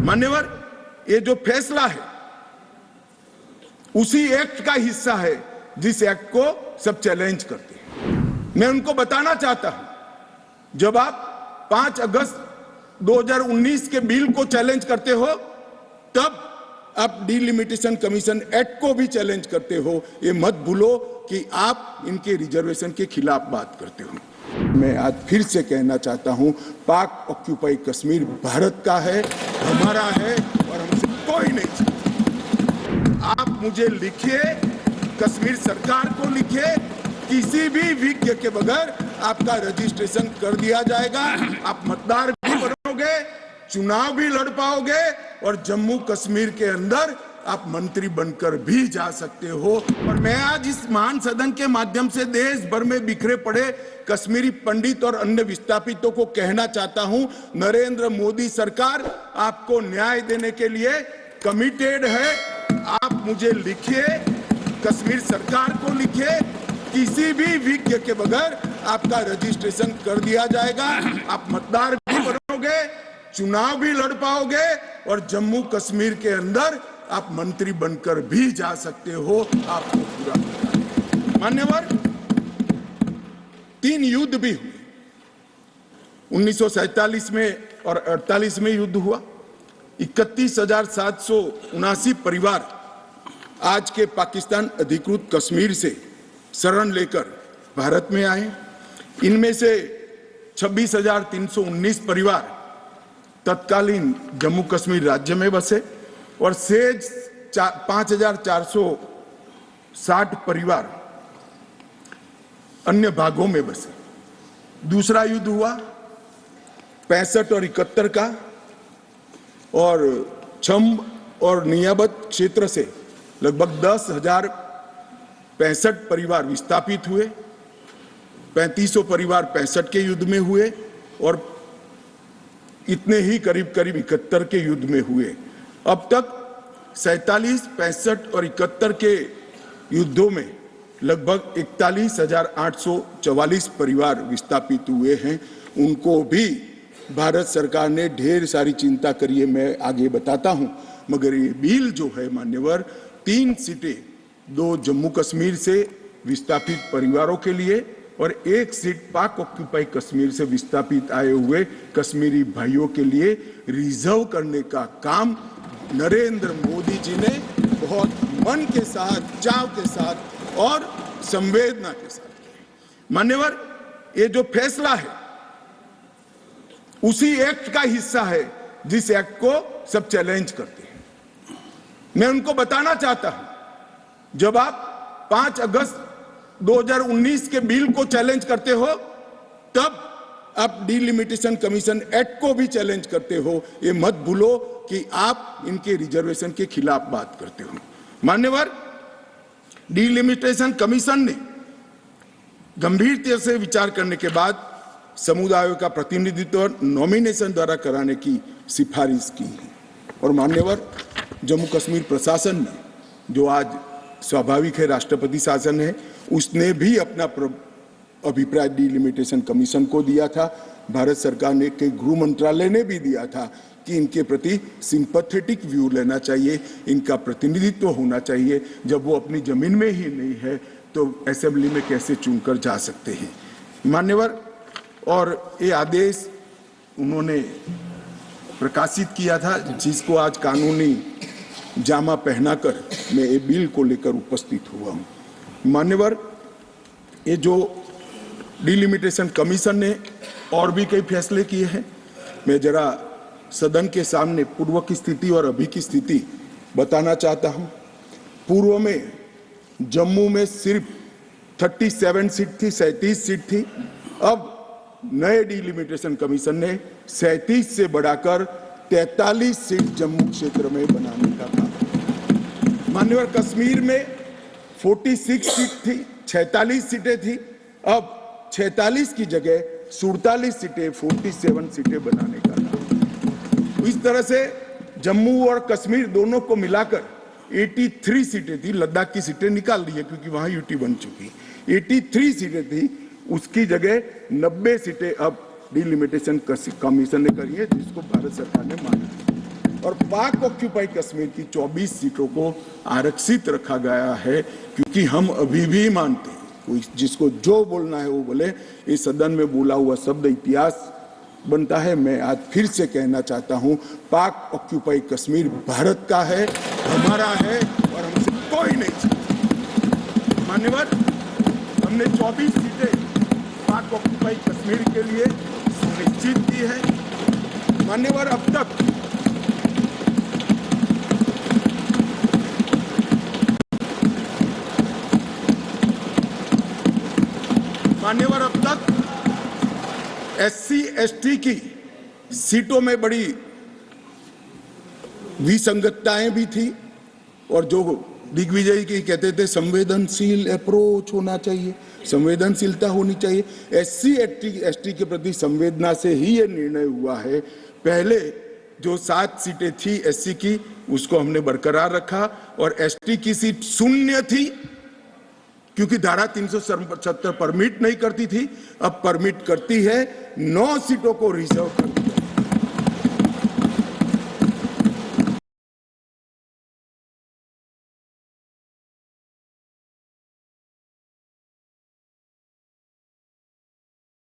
मान्यवर, ये जो फैसला है उसी एक्ट का हिस्सा है जिस एक्ट को सब चैलेंज करते हैं। मैं उनको बताना चाहता हूं, जब आप 5 अगस्त 2019 के बिल को चैलेंज करते हो, तब आप डिलिमिटेशन कमीशन एक्ट को भी चैलेंज करते हो। ये मत भूलो कि आप इनके रिजर्वेशन के खिलाफ बात करते हो। मैं आज फिर से कहना चाहता हूं, पाक ऑक्यूपाई कश्मीर भारत का है, हमारा है और हमसे कोई नहीं चाहता। आप मुझे लिखिए, कश्मीर सरकार को लिखिए, किसी भी विज्ञ के बगैर आपका रजिस्ट्रेशन कर दिया जाएगा। आप मतदार भी बनोगे, चुनाव भी लड़ पाओगे और जम्मू कश्मीर के अंदर आप मंत्री बनकर भी जा सकते हो। और मैं आज इस महान सदन के माध्यम से देश भर में बिखरे पड़े कश्मीरी पंडित और अन्य विस्थापितों को कहना चाहता हूं, नरेंद्र मोदी सरकार आपको न्याय देने के लिए कमिटेड है। आप मुझे लिखिए, कश्मीर सरकार को लिखिए, किसी भी विज्ञ के बगैर आपका रजिस्ट्रेशन कर दिया जाएगा। आप मतदार भी बनोगे, चुनाव भी लड़ पाओगे और जम्मू कश्मीर के अंदर आप मंत्री बनकर भी जा सकते हो। आपको पूरा मान्यवर, 3 युद्ध भी हुए। 1947 में और 48 में युद्ध हुआ। 31,779 परिवार आज के पाकिस्तान अधिकृत कश्मीर से शरण लेकर भारत में आए। इनमें से 26,319 परिवार तत्कालीन जम्मू कश्मीर राज्य में बसे और शेष 5,460 परिवार अन्य भागों में बसे। दूसरा युद्ध हुआ 65 और 71 का, और छम्ब और नियाबत क्षेत्र से लगभग 10,065 परिवार विस्थापित हुए। 3500 परिवार 65 के युद्ध में हुए और इतने ही करीब 71 के युद्ध में हुए। अब तक 47, 65 और 71 के युद्धों में लगभग 41,844 परिवार विस्थापित हुए हैं। उनको भी भारत सरकार ने ढेर सारी चिंता करी है, मैं आगे बताता हूं। मगर ये बिल जो है मान्यवर, 3 सीटें, 2 जम्मू कश्मीर से विस्थापित परिवारों के लिए और 1 सीट पाक ऑक्यूपाई कश्मीर से विस्थापित आए हुए कश्मीरी भाइयों के लिए रिजर्व करने का काम नरेंद्र मोदी जी ने बहुत मन के साथ, चाव के साथ और संवेदना के साथ किया। मान्यवर, ये जो फैसला है उसी एक्ट का हिस्सा है जिस एक्ट को सब चैलेंज करते हैं। मैं उनको बताना चाहता हूं, जब आप 5 अगस्त 2019 के बिल को चैलेंज करते हो, तब आप डिलिमिटेशन कमीशन एक्ट को भी चैलेंज करते हो। ये मत भूलो कि आप इनके रिजर्वेशन के खिलाफ बात करते हो। मान्यवर, डिलिमिटेशन कमीशन ने गंभीरता से विचार करने के बाद समुदायों का प्रतिनिधित्व नॉमिनेशन द्वारा कराने की सिफारिश की है। और मान्यवर, जम्मू कश्मीर प्रशासन ने, जो आज स्वाभाविक है राष्ट्रपति शासन है, उसने भी अपना अभिप्राय डिलिमिटेशन कमीशन को दिया था। भारत सरकार ने के गृह मंत्रालय ने भी दिया था कि इनके प्रति सिंपैथेटिक व्यू लेना चाहिए, इनका प्रतिनिधित्व होना चाहिए। जब वो अपनी जमीन में ही नहीं है तो असेंबली में कैसे चुनकर जा सकते हैं। मान्यवर, और ये आदेश उन्होंने प्रकाशित किया था, जिसको आज कानूनी जामा पहनाकर मैं ये बिल को लेकर उपस्थित हुआ हूँ। मान्यवर, ये जो डिलिमिटेशन कमीशन ने और भी कई फैसले किए हैं। मैं जरा सदन के सामने पूर्व की स्थिति और अभी की स्थिति बताना चाहता हूं। पूर्व में जम्मू में सिर्फ 37 सीट थी, 37 सीट थी। अब नए डिलिमिटेशन कमीशन ने 37 से बढ़ाकर 43 सीट जम्मू क्षेत्र में बनाने का काम। मान्यवर, कश्मीर में 46 सीट थी, 46 सीटें थी। अब 46 की जगह 47 सीटें, 47 सीटें बनाने का काम। इस तरह से जम्मू और कश्मीर दोनों को मिलाकर 83 सीटें थी। लद्दाख की सीटें निकाल दी है क्योंकि वहां यूटी बन चुकी। 83 सीटें थी, उसकी जगह 90 सीटें अब डिलिमिटेशन कमीशन ने करी है, जिसको भारत सरकार ने माना। और पाक ऑक्यूपाई कश्मीर की 24 सीटों को आरक्षित रखा गया है, क्योंकि हम अभी भी मानते हैं, कोई जिसको जो बोलना है वो बोले, इस सदन में बोला हुआ शब्द इतिहास बनता है। मैं आज फिर से कहना चाहता हूं, पाक ऑक्यूपाई कश्मीर भारत का है, हमारा है और हमसे कोई नहीं चाहता। मान्यवर, हमने 24 सीटें पाक ऑक्यूपाई कश्मीर के लिए सुनिश्चित की है। मान्यवर, अब तक SC ST की सीटों में बड़ी विसंगतताएं भी थी, और जो दिग्विजय की कहते थे संवेदनशील अप्रोच होना चाहिए, संवेदनशीलता होनी चाहिए। SC ST के प्रति संवेदना से ही ये निर्णय हुआ है। पहले जो 7 सीटें थी SC की, उसको हमने बरकरार रखा, और ST की सीट 0 थी, क्योंकि धारा 377 परमिट नहीं करती थी, अब परमिट करती है। 9 सीटों को रिजर्व कर